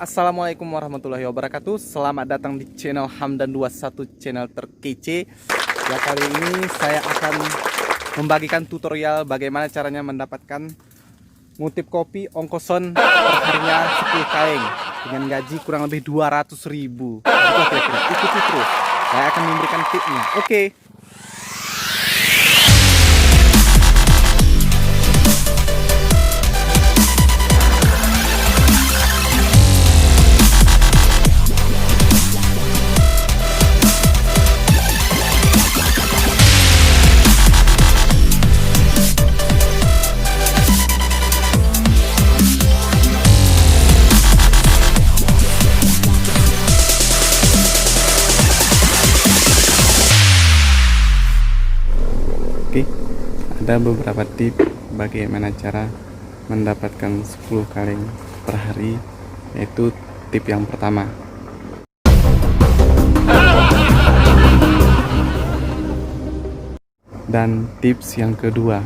Assalamualaikum warahmatullahi wabarakatuh. Selamat datang di channel Hamdan21, channel terkece. Ya, kali ini saya akan membagikan tutorial bagaimana caranya mendapatkan ngutip kopi ongkoson perharinya 10 kaleng dengan gaji kurang lebih 200.000. Ikuti terus, saya akan memberikan tipnya. Oke. Oke, ada beberapa tips bagaimana cara mendapatkan 10 kaleng per hari, yaitu tip yang pertama. Dan tips yang kedua.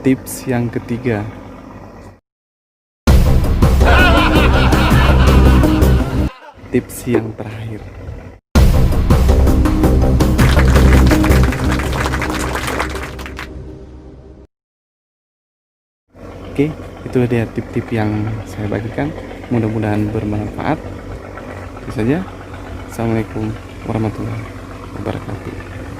Tips yang ketiga. Tips yang terakhir. Oke, itu dia tip-tip yang saya bagikan. Mudah-mudahan bermanfaat. Itu saja. Assalamualaikum warahmatullahi wabarakatuh.